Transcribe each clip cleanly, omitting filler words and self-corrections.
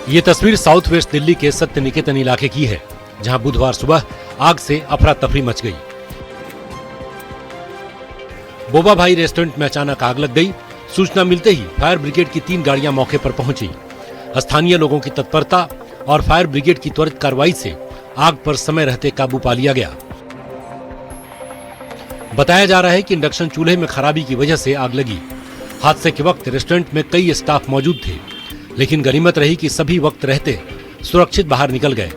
ये तस्वीर south west Delhi के सत्य निकेतन इलाके की है, जहां बुधवार सुबह आग से अफरा तफरी मच गई। बोबा भाई रेस्टोरेंट में अचानक आग लग गई। सूचना मिलते ही फायर ब्रिगेड की 3 गाड़ियां मौके पर पहुंची। स्थानीय लोगों की तत्परता और फायर ब्रिगेड की त्वरित कार्रवाई से आग पर समय रहते काबू पा लिया गया। बताया जा रहा है कि इंडक्शन चूल्हे में खराबी की वजह से आग लगी। हादसे के वक्त रेस्टोरेंट में कई स्टाफ मौजूद थे, लेकिन गनीमत रही कि सभी वक्त रहते सुरक्षित बाहर निकल गए।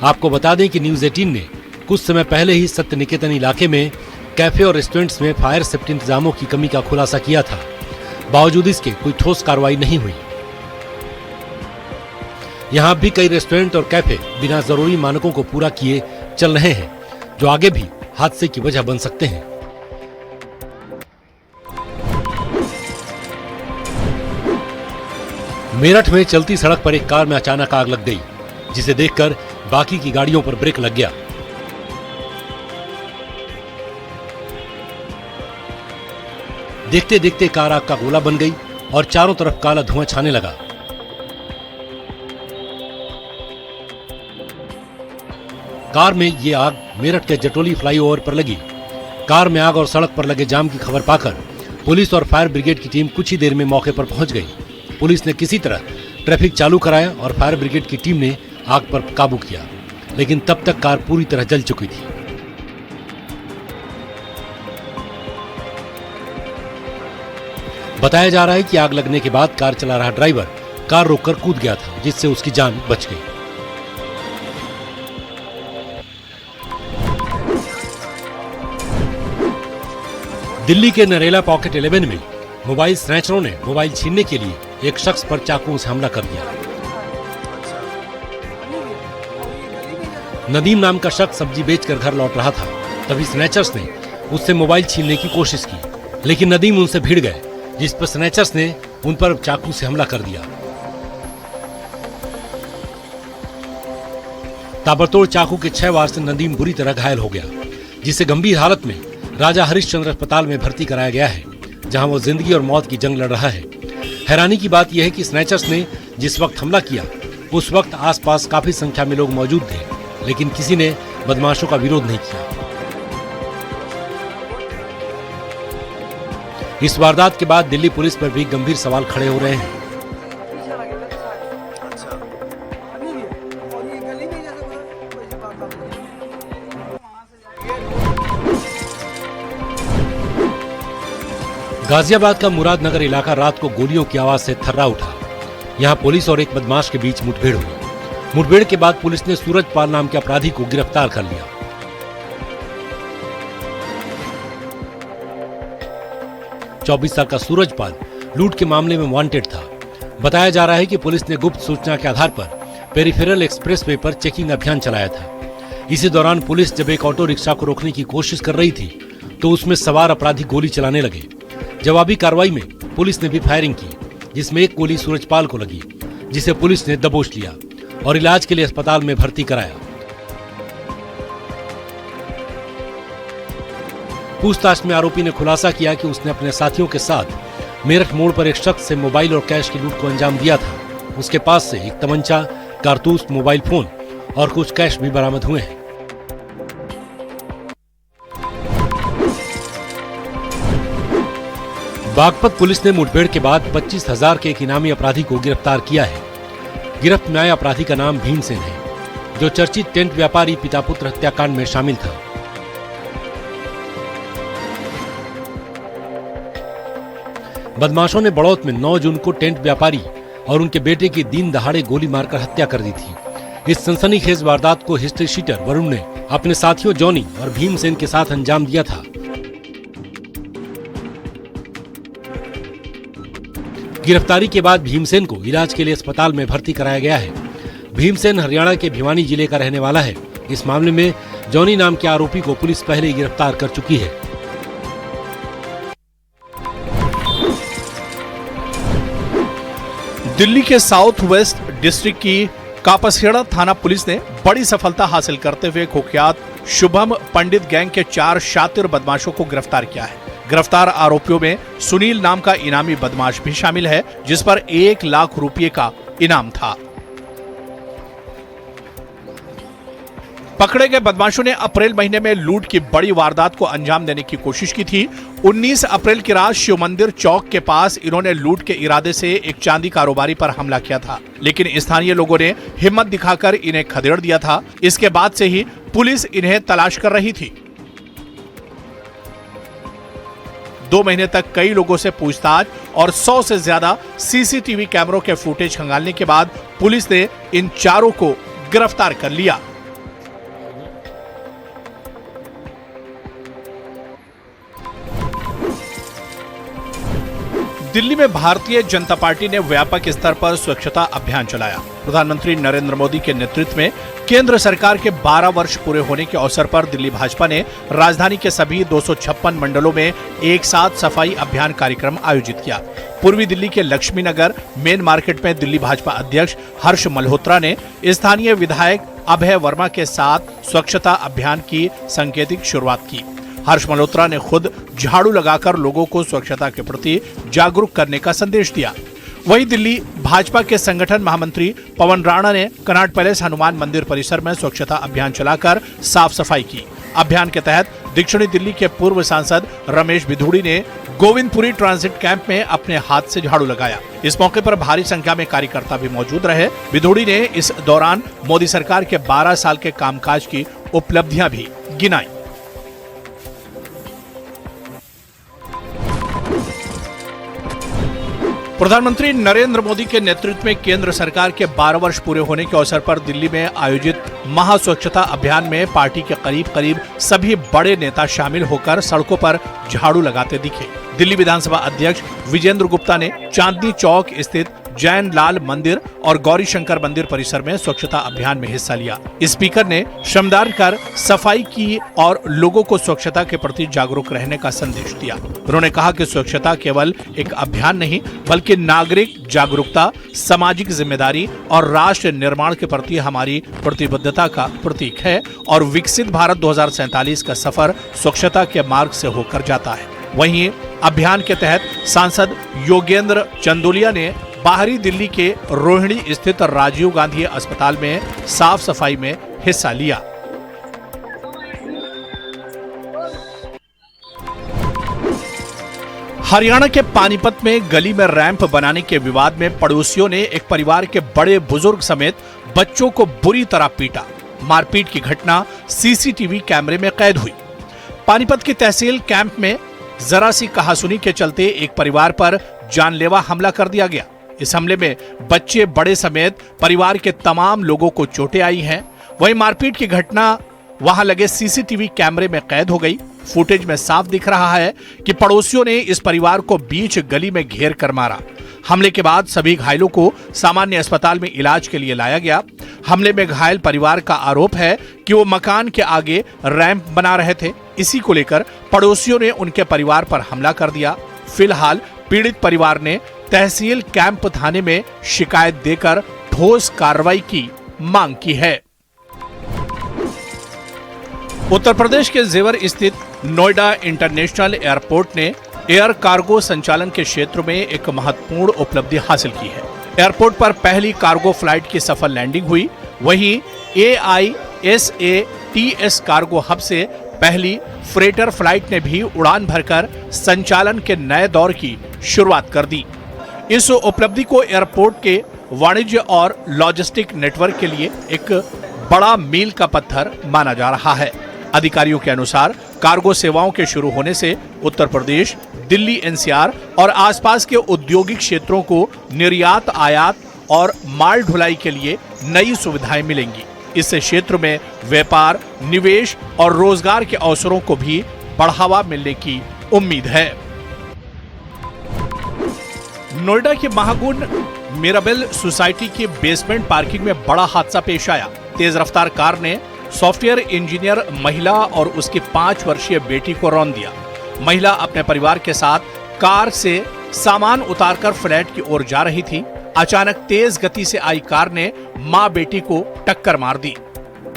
आपको बता दें कि न्यूज 18 ने कुछ समय पहले ही सत्य निकेतन इलाके में कैफे और रेस्टोरेंट्स में फायर सेफ्टी इंतजामों की कमी का खुलासा किया था। बावजूद इसके कोई ठोस कार्रवाई नहीं हुई। यहां भी कई रेस्टोरेंट और कैफे बिना जरूरी मानकों को पूरा किए चल रहे हैं, जो आगे भी हादसे की वजह बन सकते हैं। मेरठ में चलती सड़क पर एक कार में अचानक आग लग गई, जिसे देखकर बाकी की गाड़ियों पर ब्रेक लग गया। देखते देखते कार आग का गोला बन गई और चारों तरफ काला धुआं छाने लगा। कार में ये आग मेरठ के जटोली फ्लाईओवर पर लगी। कार में आग और सड़क पर लगे जाम की खबर पाकर पुलिस और फायर ब्रिगेड की टीम कुछ ही देर में मौके पर पहुंच गई। पुलिस ने किसी तरह ट्रैफिक चालू कराया और फायर ब्रिगेड की टीम ने आग पर काबू किया, लेकिन तब तक कार पूरी तरह जल चुकी थी। बताया जा रहा है कि आग लगने के बाद कार चला रहा ड्राइवर कार रोककर कूद गया था, जिससे उसकी जान बच गई। दिल्ली के नरेला पॉकेट 11 में मोबाइल स्नैचरों ने मोबाइल छीनने के लिए एक शख्स पर चाकू से हमला कर दिया। नदीम नाम का शख्स सब्जी बेचकर घर लौट रहा था। तभी स्नैचर्स ने उससे मोबाइल छीनने की कोशिश की, लेकिन नदीम उनसे भिड़ गए, जिस पर स्नैचर्स ने उन पर चाकू से हमला कर दिया। ताबड़तोड़ चाकू के 6 वार से नदीम बुरी तरह घायल हो गया, जिसे गंभीर हालत में राजा हरिश्चंद्र अस्पताल में भर्ती कराया गया है, जहां वो जिंदगी और मौत की जंग लड़ रहा है। हैरानी की बात यह है कि स्नैचर्स ने जिस वक्त हमला किया उस वक्त आसपास काफी संख्या में लोग मौजूद थे, लेकिन किसी ने बदमाशों का विरोध नहीं किया। इस वारदात के बाद दिल्ली पुलिस पर भी गंभीर सवाल खड़े हो रहे हैं। गाजियाबाद का मुरादनगर इलाका रात को गोलियों की आवाज से थर्रा उठा। यहां पुलिस और एक बदमाश के बीच मुठभेड़ हुई। मुठभेड़ के बाद पुलिस ने सूरजपाल नाम के अपराधी को गिरफ्तार कर लिया। चौबीस साल का सूरजपाल लूट के मामले में वांटेड था। बताया जा रहा है कि पुलिस ने गुप्त सूचना के आधार पर पेरिफेरल एक्सप्रेसवे पर चेकिंग अभियान चलाया था। इसी दौरान पुलिस जब एक ऑटो रिक्शा को रोकने की कोशिश कर रही थी तो उसमें सवार अपराधी गोली चलाने लगे। जवाबी कार्रवाई में पुलिस ने भी फायरिंग की, जिसमें एक गोली सूरजपाल को लगी, जिसे पुलिस ने दबोच लिया और इलाज के लिए अस्पताल में भर्ती कराया। पूछताछ में आरोपी ने खुलासा किया कि उसने अपने साथियों के साथ मेरठ मोड़ पर एक शख्स से मोबाइल और कैश की लूट को अंजाम दिया था। उसके पास से एक तमंचा, कारतूस, मोबाइल फोन और कुछ कैश भी बरामद हुए हैं। बागपत पुलिस ने मुठभेड़ के बाद 25,000 के एक इनामी अपराधी को गिरफ्तार किया है। गिरफ्त में आए अपराधी का नाम भीमसेन है, जो चर्चित टेंट व्यापारी पिता पुत्र हत्याकांड में शामिल था। बदमाशों ने बड़ौत में 9 जून को टेंट व्यापारी और उनके बेटे की दिन दहाड़े गोली मारकर हत्या कर दी थी। इस सनसनीखेज वारदात को हिस्ट्री शीटर वरुण ने अपने साथियों जॉनी और भीमसेन के साथ अंजाम दिया था। गिरफ्तारी के बाद भीमसेन को इलाज के लिए अस्पताल में भर्ती कराया गया है। भीमसेन हरियाणा के भिवानी जिले का रहने वाला है। इस मामले में जॉनी नाम के आरोपी को पुलिस पहले ही गिरफ्तार कर चुकी है। दिल्ली के साउथ वेस्ट डिस्ट्रिक्ट की कापसखेड़ा थाना पुलिस ने बड़ी सफलता हासिल करते हुए कुख्यात शुभम पंडित गैंग के 4 शातिर बदमाशों को गिरफ्तार किया है। गिरफ्तार आरोपियों में सुनील नाम का इनामी बदमाश भी शामिल है, जिस पर 1 लाख रुपए का इनाम था। पकड़े गए बदमाशों ने अप्रैल महीने में लूट की बड़ी वारदात को अंजाम देने की कोशिश की थी। 19 अप्रैल की रात शिव मंदिर चौक के पास इन्होंने लूट के इरादे से एक चांदी कारोबारी पर हमला किया था, लेकिन स्थानीय लोगों ने हिम्मत दिखाकर इन्हें खदेड़ दिया था। इसके बाद से ही पुलिस इन्हें तलाश कर रही थी। 2 महीने तक कई लोगों से पूछताछ और 100 से ज्यादा सीसीटीवी कैमरों के फुटेज खंगालने के बाद पुलिस ने इन चारों को गिरफ्तार कर लिया। दिल्ली में भारतीय जनता पार्टी ने व्यापक स्तर पर स्वच्छता अभियान चलाया। प्रधानमंत्री नरेंद्र मोदी के नेतृत्व में केंद्र सरकार के 12 वर्ष पूरे होने के अवसर पर दिल्ली भाजपा ने राजधानी के सभी 256 मंडलों में एक साथ सफाई अभियान कार्यक्रम आयोजित किया। पूर्वी दिल्ली के लक्ष्मी नगर मेन मार्केट में दिल्ली भाजपा अध्यक्ष हर्ष मल्होत्रा ने स्थानीय विधायक अभय वर्मा के साथ स्वच्छता अभियान की सांकेतिक शुरुआत की। हर्ष मल्होत्रा ने खुद झाड़ू लगाकर लोगों को स्वच्छता के प्रति जागरूक करने का संदेश दिया। वहीं दिल्ली भाजपा के संगठन महामंत्री पवन राणा ने कनॉट पैलेस हनुमान मंदिर परिसर में स्वच्छता अभियान चलाकर साफ सफाई की। अभियान के तहत दक्षिणी दिल्ली के पूर्व सांसद रमेश बिधूड़ी ने गोविंदपुरी ट्रांजिट कैंप में अपने हाथ से झाड़ू लगाया। इस मौके पर भारी संख्या में कार्यकर्ता भी मौजूद रहे। बिधूड़ी ने इस दौरान मोदी सरकार के 12 साल के कामकाज की उपलब्धियां भी गिनाई। प्रधानमंत्री नरेंद्र मोदी के नेतृत्व में केंद्र सरकार के 12 वर्ष पूरे होने के अवसर पर दिल्ली में आयोजित महास्वच्छता अभियान में पार्टी के करीब सभी बड़े नेता शामिल होकर सड़कों पर झाड़ू लगाते दिखे। दिल्ली विधानसभा अध्यक्ष विजेंद्र गुप्ता ने चांदनी चौक स्थित जैन लाल मंदिर और गौरी शंकर मंदिर परिसर में स्वच्छता अभियान में हिस्सा लिया। स्पीकर ने श्रमदान कर सफाई की और लोगों को स्वच्छता के प्रति जागरूक रहने का संदेश दिया। उन्होंने कहा कि स्वच्छता केवल एक अभियान नहीं बल्कि नागरिक जागरूकता, सामाजिक जिम्मेदारी और राष्ट्र निर्माण के प्रति हमारी प्रतिबद्धता का प्रतीक है और विकसित भारत 2047 का सफर स्वच्छता के मार्ग से होकर जाता है। वहीं अभियान के तहत सांसद योगेंद्र चंदोलिया ने बाहरी दिल्ली के रोहिणी स्थित राजीव गांधी अस्पताल में साफ सफाई में हिस्सा लिया। हरियाणा के पानीपत में गली में रैंप बनाने के विवाद में पड़ोसियों ने एक परिवार के बड़े बुजुर्ग समेत बच्चों को बुरी तरह पीटा। मारपीट की घटना सीसीटीवी कैमरे में कैद हुई। पानीपत की तहसील कैंप में जरा सी कहासुनी के चलते एक परिवार पर जानलेवा हमला कर दिया गया। इस हमले में बच्चे बड़े समेत परिवार के तमाम लोगों को चोटें आई हैं। वहीं मारपीट की घटना वहां लगे सीसीटीवी कैमरे में कैद हो गई। फुटेज में साफ दिख रहा है कि पड़ोसियों ने इस परिवार को बीच गली में घेर कर मारा। हमले के बाद सभी घायलों को सामान्य अस्पताल में इलाज के लिए लाया गया। हमले में घायल परिवार का आरोप है कि वो मकान के आगे रैंप बना रहे थे। इसी को लेकर पड़ोसियों ने उनके परिवार पर हमला कर दिया। फिलहाल पीड़ित परिवार ने तहसील कैंप थाने में शिकायत देकर ठोस कार्रवाई की मांग की है। उत्तर प्रदेश के जेवर स्थित नोएडा इंटरनेशनल एयरपोर्ट ने एयर कार्गो संचालन के क्षेत्र में एक महत्वपूर्ण उपलब्धि हासिल की है। एयरपोर्ट पर पहली कार्गो फ्लाइट की सफल लैंडिंग हुई। वहीं AISATS कार्गो हब से पहली फ्रेटर फ्लाइट ने भी उड़ान भरकर संचालन के नए दौर की शुरुआत कर दी। इस उपलब्धि को एयरपोर्ट के वाणिज्य और लॉजिस्टिक नेटवर्क के लिए एक बड़ा मील का पत्थर माना जा रहा है। अधिकारियों के अनुसार कार्गो सेवाओं के शुरू होने से उत्तर प्रदेश, दिल्ली NCR और आसपास के औद्योगिक क्षेत्रों को निर्यात, आयात और माल ढुलाई के लिए नई सुविधाएं मिलेंगी। इससे क्षेत्र में व्यापार, निवेश और रोजगार के अवसरों को भी बढ़ावा मिलने की उम्मीद है। नोएडा के महागुण मिराबेल सोसाइटी की बेसमेंट पार्किंग में बड़ा हादसा पेश आया। तेज रफ्तार कार ने सॉफ्टवेयर इंजीनियर महिला और उसकी 5 वर्षीय बेटी को रौंद दिया। महिला अपने परिवार के साथ कार से सामान उतारकर फ्लैट की ओर जा रही थी। अचानक तेज गति से आई कार ने मां बेटी को टक्कर मार दी।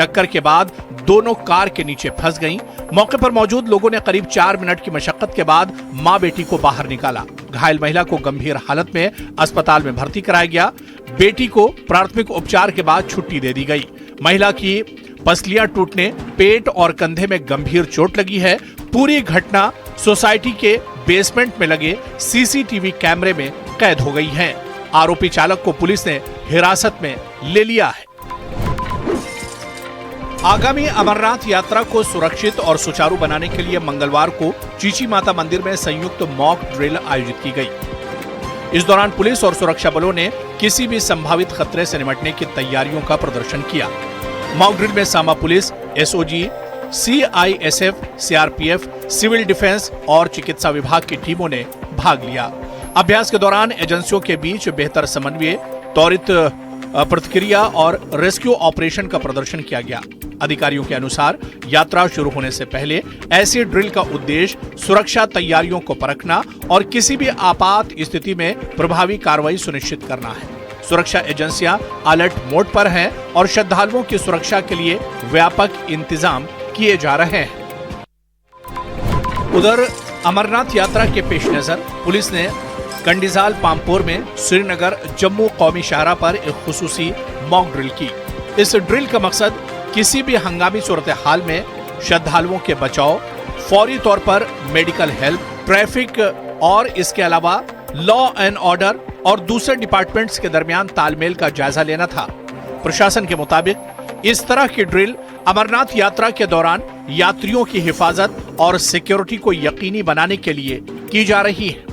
टक्कर के बाद दोनों कार के नीचे फंस गईं। मौके पर मौजूद लोगों ने करीब 4 मिनट की मशक्कत के बाद मां बेटी को बाहर निकाला। घायल महिला को गंभीर हालत में अस्पताल में भर्ती कराया गया। बेटी को प्राथमिक उपचार के बाद छुट्टी दे दी गई। महिला की पसलियां टूटने, पेट और कंधे में गंभीर चोट लगी है। पूरी घटना सोसाइटी के बेसमेंट में लगे सीसीटीवी कैमरे में कैद हो गई है। आरोपी चालक को पुलिस ने हिरासत में ले लिया है। आगामी अमरनाथ यात्रा को सुरक्षित और सुचारू बनाने के लिए मंगलवार को चीची माता मंदिर में संयुक्त मॉक ड्रिल आयोजित की गई। इस दौरान पुलिस और सुरक्षा बलों ने किसी भी संभावित खतरे से निपटने की तैयारियों का प्रदर्शन किया। मॉक ड्रिल में सामा police, SOG, CISF, CRPF, civil defence और चिकित्सा विभाग की टीमों ने भाग लिया। अभ्यास के दौरान एजेंसियों के बीच बेहतर समन्वय, त्वरित प्रतिक्रिया और रेस्क्यू ऑपरेशन का प्रदर्शन किया गया। अधिकारियों के अनुसार यात्रा शुरू होने से पहले ऐसी ड्रिल का उद्देश्य सुरक्षा तैयारियों को परखना और किसी भी आपात स्थिति में प्रभावी कार्रवाई सुनिश्चित करना है। सुरक्षा एजेंसियां अलर्ट मोड पर हैं और श्रद्धालुओं की सुरक्षा के लिए व्यापक इंतजाम किए जा रहे हैं। उधर अमरनाथ यात्रा के पेश नजर पुलिस ने कंडीजाल पामपोर में श्रीनगर जम्मू कौमी शाहरा पर एक खुसूसी मॉक ड्रिल की। इस ड्रिल का मकसद किसी भी हंगामी सूरत हाल में श्रद्धालुओं के बचाव, फौरी तौर पर मेडिकल हेल्प, ट्रैफिक और इसके अलावा लॉ एंड ऑर्डर और दूसरे डिपार्टमेंट्स के दरमियान तालमेल का जायजा लेना था। प्रशासन के मुताबिक इस तरह की ड्रिल अमरनाथ यात्रा के दौरान यात्रियों की हिफाजत और सिक्योरिटी को यकीनी बनाने के लिए की जा रही है।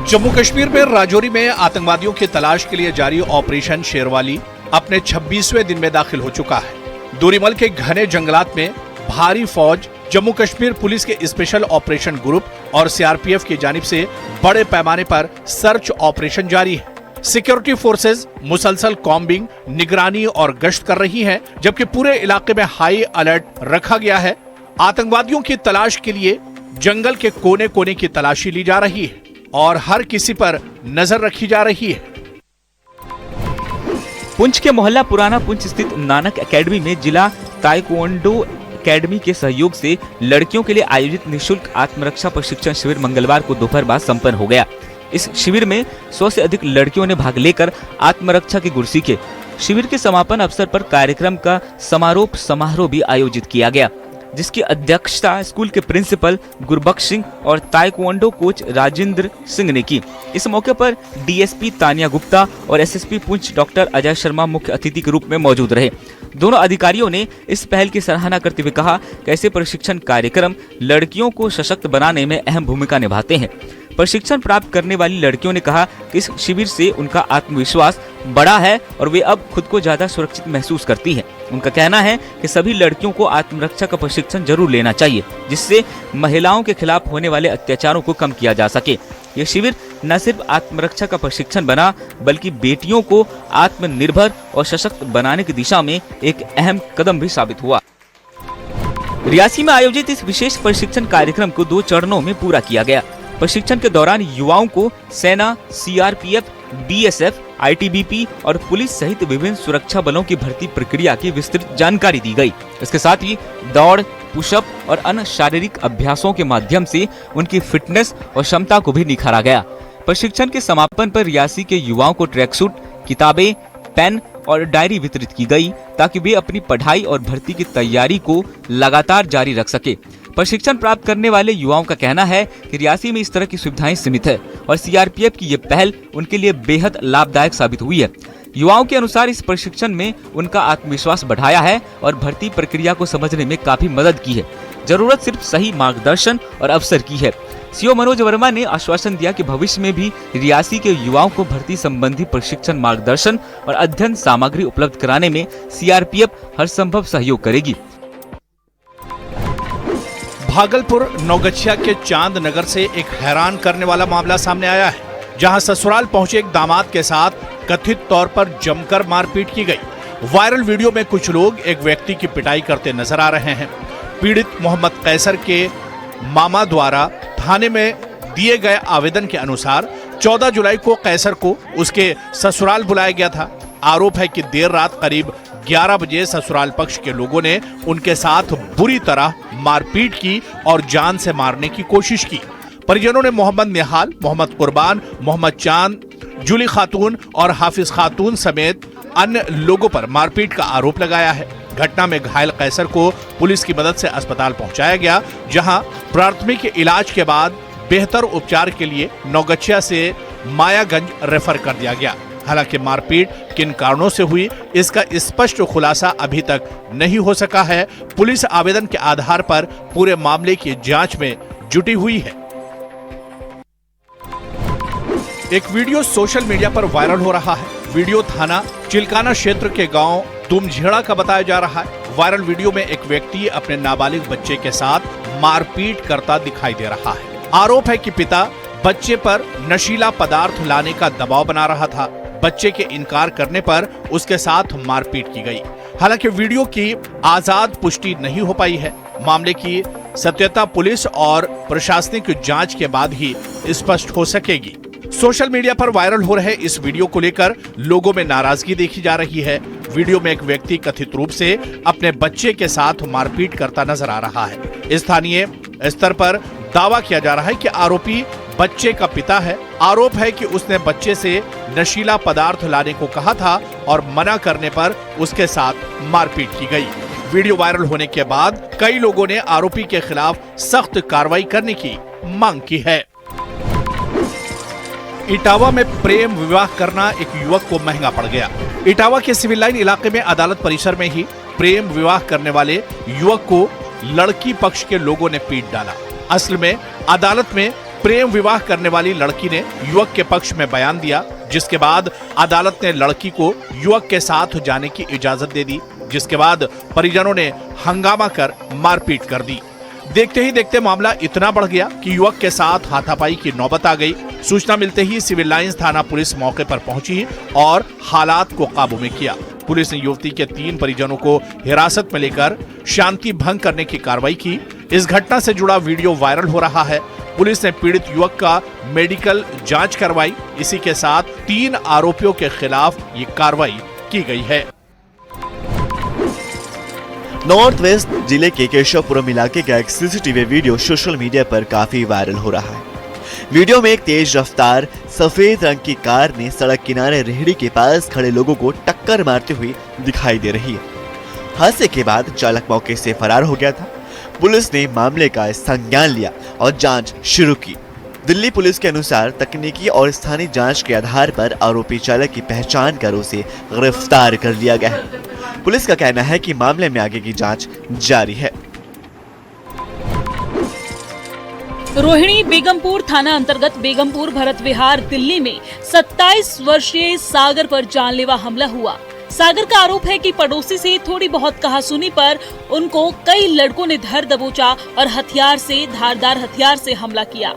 जम्मू कश्मीर में राजौरी में आतंकवादियों की तलाश के लिए जारी ऑपरेशन शेरवाली अपने 26वें दिन में दाखिल हो चुका है। दूरीमल के घने जंगलात में भारी फौज, जम्मू कश्मीर पुलिस के स्पेशल ऑपरेशन ग्रुप और सीआरपीएफ की जानिब से बड़े पैमाने पर सर्च ऑपरेशन जारी है। सिक्योरिटी फोर्सेज मुसलसल कॉम्बिंग, निगरानी और गश्त कर रही हैं, जबकि पूरे इलाके में हाई अलर्ट रखा गया है। आतंकवादियों की तलाश के लिए जंगल के कोने कोने की तलाशी ली जा रही है और हर किसी पर नजर रखी जा रही है। पुंछ के मोहल्ला पुराना पुंछ स्थित नानक एकेडमी में जिला ताइक्वांडो एकेडमी के सहयोग से लड़कियों के लिए आयोजित निःशुल्क आत्मरक्षा प्रशिक्षण शिविर मंगलवार को दोपहर बाद संपन्न हो गया। इस शिविर में 100 से अधिक लड़कियों ने भाग लेकर आत्मरक्षा के गुर सीखे। शिविर के समापन अवसर पर कार्यक्रम का समारोप समारोह भी आयोजित किया गया, जिसकी अध्यक्षता स्कूल के प्रिंसिपल गुरबख्श सिंह और ताइक्वांडो कोच राजेंद्र सिंह ने की। इस मौके पर डीएसपी तानिया गुप्ता और एसएसपी पुंछ डॉक्टर अजय शर्मा मुख्य अतिथि के रूप में मौजूद रहे। दोनों अधिकारियों ने इस पहल की सराहना करते हुए कहा कि ऐसे प्रशिक्षण कार्यक्रम लड़कियों को सशक्त बनाने में अहम भूमिका निभाते हैं। प्रशिक्षण प्राप्त करने वाली लड़कियों ने कहा कि इस शिविर से उनका आत्मविश्वास बढ़ा है और वे अब खुद को ज्यादा सुरक्षित महसूस करती हैं। उनका कहना है कि सभी लड़कियों को आत्मरक्षा का प्रशिक्षण जरूर लेना चाहिए, जिससे महिलाओं के खिलाफ होने वाले अत्याचारों को कम किया जा सके। ये शिविर न सिर्फ आत्मरक्षा का प्रशिक्षण बना, बल्कि बेटियों को आत्मनिर्भर और सशक्त बनाने की दिशा में एक अहम कदम भी साबित हुआ। रियासी में आयोजित इस विशेष प्रशिक्षण कार्यक्रम को 2 चरणों में पूरा किया गया। प्रशिक्षण के दौरान युवाओं को सेना, सीआरपीएफ, बीएसएफ, आईटीबीपी और पुलिस सहित विभिन्न सुरक्षा बलों की भर्ती प्रक्रिया की विस्तृत जानकारी दी गई। इसके साथ ही दौड़, पुशअप और अन्य शारीरिक अभ्यासों के माध्यम से उनकी फिटनेस और क्षमता को भी निखारा गया। प्रशिक्षण के समापन पर रियासी के युवाओं को ट्रैक सूट, किताबें, पेन और डायरी वितरित की गई, ताकि वे अपनी पढ़ाई और भर्ती की तैयारी को लगातार जारी रख सके। प्रशिक्षण प्राप्त करने वाले युवाओं का कहना है कि रियासी में इस तरह की सुविधाएं सीमित है और सीआरपीएफ की ये पहल उनके लिए बेहद लाभदायक साबित हुई है। युवाओं के अनुसार इस प्रशिक्षण में उनका आत्मविश्वास बढ़ाया है और भर्ती प्रक्रिया को समझने में काफी मदद की है। जरूरत सिर्फ सही मार्गदर्शन और अवसर की है। सीओ मनोज वर्मा ने आश्वासन दिया कि भविष्य में भी रियासी के युवाओं को भर्ती संबंधी प्रशिक्षण, मार्गदर्शन और अध्ययन सामग्री उपलब्ध कराने में सीआरपीएफ हर संभव सहयोग करेगी। भागलपुर नौगछिया के चांद नगर से एक हैरान करने वाला मामला सामने आया है, जहां ससुराल पहुंचे एक दामाद के साथ कथित तौर पर जमकर मारपीट की गई। वायरल वीडियो में कुछ लोग एक व्यक्ति की पिटाई करते नजर आ रहे हैं। पीड़ित मोहम्मद कैसर के मामा द्वारा थाने में दिए गए आवेदन के अनुसार 14 जुलाई को कैसर को उसके ससुराल बुलाया गया था। आरोप है कि देर रात करीब 11 बजे ससुराल पक्ष के लोगों ने उनके साथ बुरी तरह मारपीट की और जान से मारने की कोशिश की। परिजनों ने मोहम्मद निहाल, मोहम्मद कुर्बान, मोहम्मद चांद, जूली खातून और हाफिज खातून समेत अन्य लोगों पर मारपीट का आरोप लगाया है। घटना में घायल कैसर को पुलिस की मदद से अस्पताल पहुंचाया गया, जहां प्राथमिक इलाज के बाद बेहतर उपचार के लिए नौगछिया से मायागंज रेफर कर दिया गया। हालांकि मारपीट किन कारणों से हुई, इसका स्पष्ट खुलासा अभी तक नहीं हो सका है। पुलिस आवेदन के आधार पर पूरे मामले की जांच में जुटी हुई है। एक वीडियो सोशल मीडिया पर वायरल हो रहा है। वीडियो थाना चिलकाना क्षेत्र के गांव तुमझेड़ा का बताया जा रहा है। वायरल वीडियो में एक व्यक्ति अपने नाबालिग बच्चे के साथ मारपीट करता दिखाई दे रहा है। आरोप है कि पिता बच्चे पर नशीला पदार्थ लाने का दबाव बना रहा था। बच्चे के इनकार करने पर उसके साथ मारपीट की गई। हालांकि वीडियो की आजाद पुष्टि नहीं हो पाई है। मामले की सत्यता पुलिस और प्रशासनिक जांच के बाद ही स्पष्ट हो सकेगी। सोशल मीडिया पर वायरल हो रहे इस वीडियो को लेकर लोगों में नाराजगी देखी जा रही है। वीडियो में एक व्यक्ति कथित रूप से अपने बच्चे के साथ मारपीट करता नजर आ रहा है। स्थानीय स्तर पर दावा किया जा रहा है कि आरोपी बच्चे का पिता है। आरोप है कि उसने बच्चे से नशीला पदार्थ लाने को कहा था और मना करने पर उसके साथ मारपीट की गई। वीडियो वायरल होने के बाद कई लोगों ने आरोपी के खिलाफ सख्त कार्रवाई करने की मांग की है। इटावा में प्रेम विवाह करना एक युवक को महंगा पड़ गया। इटावा के सिविल लाइन इलाके में अदालत परिसर में ही प्रेम विवाह करने वाले युवक को लड़की पक्ष के लोगों ने पीट डाला। असल में अदालत में प्रेम विवाह करने वाली लड़की ने युवक के पक्ष में बयान दिया, जिसके बाद अदालत ने लड़की को युवक के साथ जाने की इजाजत दे दी, जिसके बाद परिजनों ने हंगामा कर मारपीट कर दी। देखते ही देखते मामला इतना बढ़ गया कि युवक के साथ हाथापाई की नौबत आ गई। सूचना मिलते ही सिविल लाइंस थाना पुलिस मौके पर पहुंची और हालात को काबू में किया। पुलिस ने युवती के 3 परिजनों को हिरासत में लेकर शांति भंग करने की कार्रवाई की। इस घटना से जुड़ा वीडियो वायरल हो रहा है। पुलिस ने पीड़ित युवक का मेडिकल जांच करवाई। इसी के साथ 3 आरोपियों के खिलाफ ये कार्रवाई की गई है। नॉर्थ वेस्ट जिले के केशवपुरम इलाके का एक सीसीटीवी वीडियो सोशल मीडिया पर काफी वायरल हो रहा है। वीडियो में एक तेज रफ्तार सफेद रंग की कार ने सड़क किनारे रेहड़ी के पास खड़े लोगों को टक्कर मारते हुए दिखाई दे रही है। हादसे के बाद चालक मौके से फरार हो गया था। पुलिस ने मामले का संज्ञान लिया और जांच शुरू की। दिल्ली पुलिस के अनुसार तकनीकी और स्थानीय जांच के आधार पर आरोपी चालक की पहचान कर उसे गिरफ्तार कर लिया गया है। पुलिस का कहना है कि मामले में आगे की जांच जारी है। रोहिणी बेगमपुर थाना अंतर्गत बेगमपुर भरत विहार दिल्ली में 27 वर्षीय सागर पर जानलेवा हमला हुआ। सागर का आरोप है कि पड़ोसी से थोड़ी बहुत कहासुनी पर उनको कई लड़कों ने धर दबोचा और धारदार हथियार से हमला किया।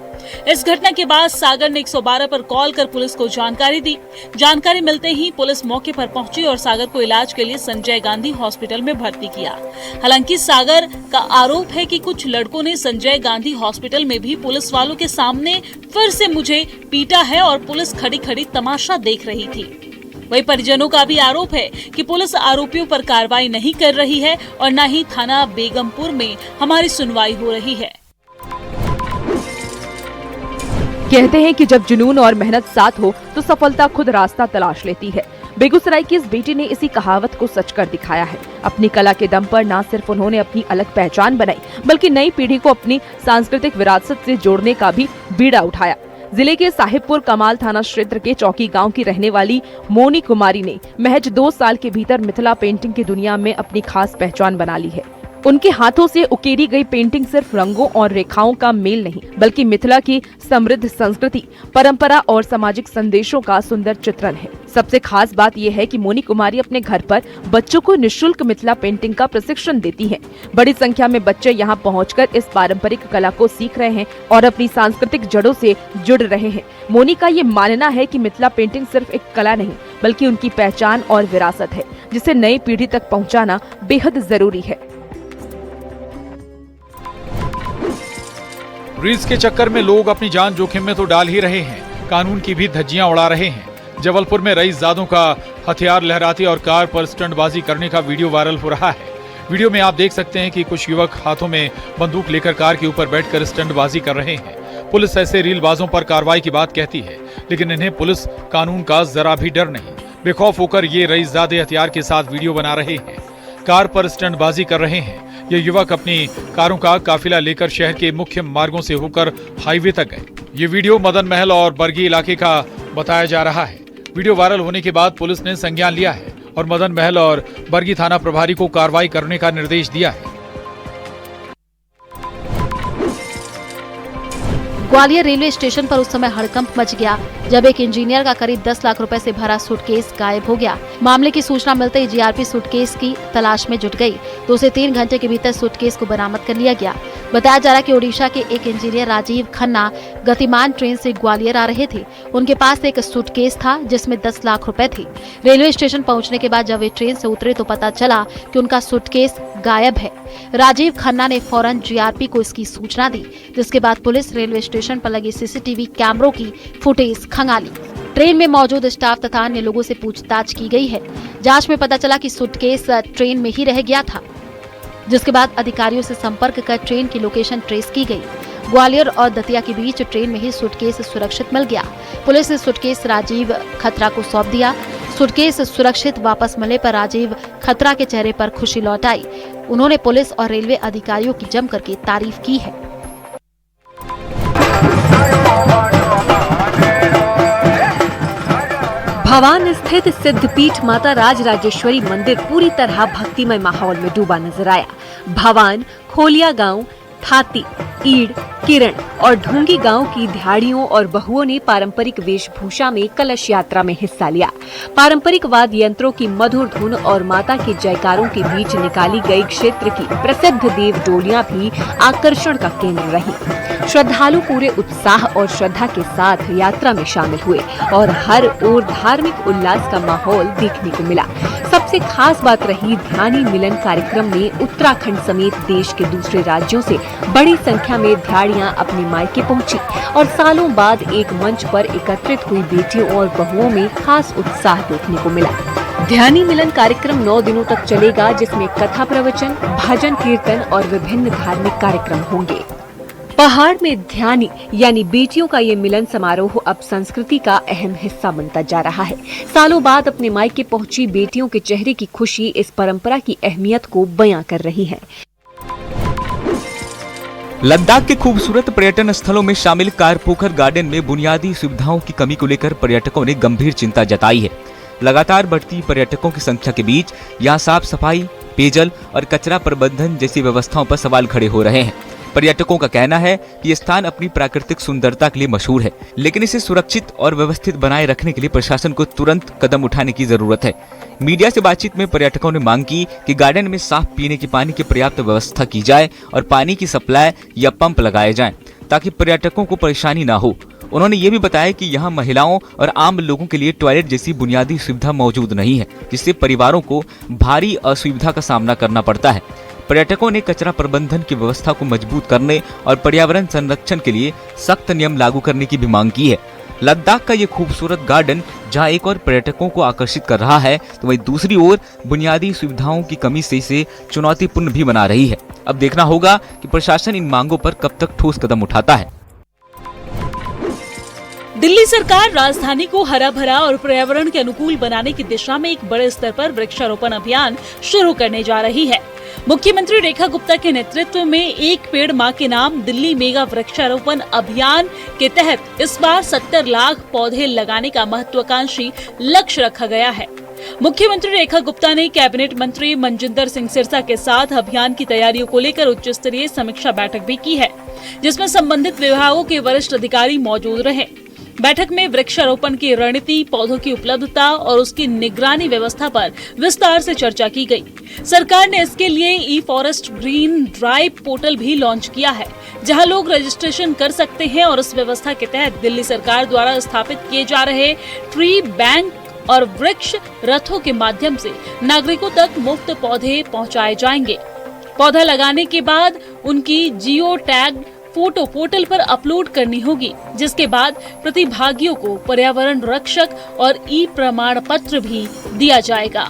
इस घटना के बाद सागर ने 112 पर कॉल कर पुलिस को जानकारी दी। जानकारी मिलते ही पुलिस मौके पर पहुंची और सागर को इलाज के लिए संजय गांधी हॉस्पिटल में भर्ती किया। हालांकि सागर का आरोप है कि कुछ लड़कों ने संजय गांधी हॉस्पिटल में भी पुलिस वालों के सामने फिर से मुझे पीटा है और पुलिस खड़ी खड़ी तमाशा देख रही थी। वहीं परिजनों का भी आरोप है कि पुलिस आरोपियों पर कार्रवाई नहीं कर रही है और न ही थाना बेगमपुर में हमारी सुनवाई हो रही है। कहते हैं कि जब जुनून और मेहनत साथ हो तो सफलता खुद रास्ता तलाश लेती है। बेगूसराय की इस बेटी ने इसी कहावत को सच कर दिखाया है। अपनी कला के दम पर न सिर्फ उन्होंने अपनी अलग पहचान बनाई, बल्कि नई पीढ़ी को अपनी सांस्कृतिक विरासत से जोड़ने का भी बीड़ा उठाया। जिले के साहिबपुर कमाल थाना क्षेत्र के चौकी गांव की रहने वाली मोनी कुमारी ने महज 2 साल के भीतर मिथिला पेंटिंग की दुनिया में अपनी खास पहचान बना ली है। उनके हाथों से उकेरी गई पेंटिंग सिर्फ रंगों और रेखाओं का मेल नहीं, बल्कि मिथिला की समृद्ध संस्कृति, परंपरा और सामाजिक संदेशों का सुंदर चित्रण है। सबसे खास बात यह है कि मोनी कुमारी अपने घर पर बच्चों को निःशुल्क मिथिला पेंटिंग का प्रशिक्षण देती हैं। बड़ी संख्या में बच्चे यहां पहुंचकर इस पारंपरिक कला को सीख रहे हैं और अपनी सांस्कृतिक जड़ों से जुड़ रहे हैं। मोनी का ये मानना है कि मिथिला पेंटिंग सिर्फ एक कला नहीं, बल्कि उनकी पहचान और विरासत है, जिसे नई पीढ़ी तक पहुँचाना बेहद जरूरी है। रील्स के चक्कर में लोग अपनी जान जोखिम में तो डाल ही रहे हैं, कानून की भी धज्जियां उड़ा रहे हैं। जबलपुर में रईसजादों का हथियार लहराते और कार पर स्टंटबाजी करने का वीडियो वायरल हो रहा है। वीडियो में आप देख सकते हैं कि कुछ युवक हाथों में बंदूक लेकर कार के ऊपर बैठकर स्टंटबाजी कर रहे हैं। पुलिस ऐसे रीलबाजों पर कार्रवाई की बात कहती है, लेकिन इन्हें पुलिस कानून का जरा भी डर नहीं। बेखौफ होकर ये रईसजादे हथियार के साथ वीडियो बना रहे हैं, कार पर स्टंटबाजी कर रहे हैं। ये युवक अपनी कारों का काफिला लेकर शहर के मुख्य मार्गों से होकर हाईवे तक गए। ये वीडियो मदन महल और बरगी इलाके का बताया जा रहा है। वीडियो वायरल होने के बाद पुलिस ने संज्ञान लिया है और मदन महल और बरगी थाना प्रभारी को कार्रवाई करने का निर्देश दिया है। ग्वालियर रेलवे स्टेशन पर उस समय हड़कंप मच गया जब एक इंजीनियर का करीब 10 लाख रुपए से भरा सूटकेस गायब हो गया। मामले की सूचना मिलते ही जीआरपी सूटकेस की तलाश में जुट गई। 2 से 3 घंटे के भीतर सूटकेस को बरामद कर लिया गया। बताया जा रहा है कि ओडिशा के एक इंजीनियर राजीव खन्ना गतिमान ट्रेन से ग्वालियर आ रहे थे। उनके पास एक सूटकेस था जिसमें 10 लाख रुपए थे। रेलवे स्टेशन पहुंचने के बाद जब वे ट्रेन से उतरे तो पता चला कि उनका सूटकेस गायब है। राजीव खन्ना ने फौरन जीआरपी को इसकी सूचना दी, जिसके बाद पुलिस रेलवे स्टेशन पर लगे सीसीटीवी कैमरों की फुटेज खंगाली। ट्रेन में मौजूद स्टाफ तथा अन्य लोगों से पूछताछ की गई है। जांच में पता चला कि सूटकेस ट्रेन में ही रह गया था, जिसके बाद अधिकारियों से संपर्क कर ट्रेन की लोकेशन ट्रेस की गई। ग्वालियर और दतिया के बीच ट्रेन में ही सूटकेस सुरक्षित मिल गया। पुलिस ने सूटकेस राजीव खतरा को सौंप दिया। सूटकेस सुरक्षित वापस मिलने पर राजीव खतरा के चेहरे पर खुशी लौट आई। उन्होंने पुलिस और रेलवे अधिकारियों की जमकर के तारीफ की है। भवान स्थित सिद्धपीठ माता राजराजेश्वरी मंदिर पूरी तरह भक्तिमय माहौल में डूबा नजर आया। भवान, खोलिया गांव, थाती, ईड़, किरण और ढूंगी गांव की ध्याड़ियों और बहुओं ने पारंपरिक वेशभूषा में कलश यात्रा में हिस्सा लिया। पारंपरिक वाद्य यंत्रों की मधुर धुन और माता के जयकारों के बीच निकाली गई क्षेत्र की प्रसिद्ध देव डोलियां भी आकर्षण का केंद्र रही। श्रद्धालु पूरे उत्साह और श्रद्धा के साथ यात्रा में शामिल हुए और हर ओर धार्मिक उल्लास का माहौल देखने को मिला। सबसे खास बात रही ध्यानी मिलन कार्यक्रम में उत्तराखंड समेत देश के दूसरे राज्यों से बड़ी संख्या में ध्याड़ियां अपने मायके पहुंची और सालों बाद एक मंच पर एकत्रित हुई बेटियों और बहुओं में खास उत्साह देखने को मिला। ध्यानी मिलन कार्यक्रम 9 दिनों तक चलेगा, जिसमें कथा प्रवचन, भजन कीर्तन और विभिन्न धार्मिक कार्यक्रम होंगे। पहाड़ में ध्यानी यानी बेटियों का ये मिलन समारोह अब संस्कृति का अहम हिस्सा बनता जा रहा है। सालों बाद अपने मायके पहुंची बेटियों के चेहरे की खुशी इस परंपरा की अहमियत को बयां कर रही है। लद्दाख के खूबसूरत पर्यटन स्थलों में शामिल कारपोखर गार्डन में बुनियादी सुविधाओं की कमी को लेकर पर्यटकों ने गंभीर चिंता जताई है। लगातार बढ़ती पर्यटकों की संख्या के बीच यहाँ साफ सफाई, पेयजल और कचरा प्रबंधन जैसी व्यवस्थाओं पर सवाल खड़े हो रहे हैं। पर्यटकों का कहना है कि ये स्थान अपनी प्राकृतिक सुंदरता के लिए मशहूर है, लेकिन इसे सुरक्षित और व्यवस्थित बनाए रखने के लिए प्रशासन को तुरंत कदम उठाने की जरूरत है। मीडिया से बातचीत में पर्यटकों ने मांग की कि गार्डन में साफ पीने के पानी की पर्याप्त व्यवस्था की जाए और पानी की सप्लाई या पंप लगाए जाएं, ताकि पर्यटकों को परेशानी न हो। उन्होंने ये भी बताया कि यहाँ महिलाओं और आम लोगों के लिए टॉयलेट जैसी बुनियादी सुविधा मौजूद नहीं है, जिससे परिवारों को भारी असुविधा का सामना करना पड़ता है। पर्यटकों ने कचरा प्रबंधन की व्यवस्था को मजबूत करने और पर्यावरण संरक्षण के लिए सख्त नियम लागू करने की भी मांग की है। लद्दाख का ये खूबसूरत गार्डन जहां एक और पर्यटकों को आकर्षित कर रहा है, तो वहीं दूसरी ओर बुनियादी सुविधाओं की कमी से इसे चुनौतीपूर्ण भी बना रही है। अब देखना होगा कि प्रशासन इन मांगों पर कब तक ठोस कदम उठाता है। दिल्ली सरकार राजधानी को हरा भरा और पर्यावरण के अनुकूल बनाने की दिशा में एक बड़े स्तर पर वृक्षारोपण अभियान शुरू करने जा रही है। मुख्यमंत्री रेखा गुप्ता के नेतृत्व में एक पेड़ मां के नाम दिल्ली मेगा वृक्षारोपण अभियान के तहत इस बार 70 लाख पौधे लगाने का महत्वाकांक्षी लक्ष्य रखा गया है। मुख्यमंत्री रेखा गुप्ता ने कैबिनेट मंत्री मनजिंदर सिंह सिरसा के साथ अभियान की तैयारियों को लेकर उच्च स्तरीय समीक्षा बैठक भी की है, जिसमें संबंधित विभागों के वरिष्ठ अधिकारी मौजूद रहे। बैठक में वृक्षारोपण की रणनीति, पौधों की उपलब्धता और उसकी निगरानी व्यवस्था पर विस्तार से चर्चा की गई। सरकार ने इसके लिए ई फॉरेस्ट ग्रीन ड्राइव पोर्टल भी लॉन्च किया है, जहां लोग रजिस्ट्रेशन कर सकते हैं और इस व्यवस्था के तहत दिल्ली सरकार द्वारा स्थापित किए जा रहे ट्री बैंक और वृक्ष रथों के माध्यम से नागरिकों तक मुफ्त पौधे पहुंचाए जाएंगे। पौधा लगाने के बाद उनकी जियो टैग फोटो पोर्टल पर अपलोड करनी होगी, जिसके बाद प्रतिभागियों को पर्यावरण रक्षक और ई प्रमाण पत्र भी दिया जाएगा।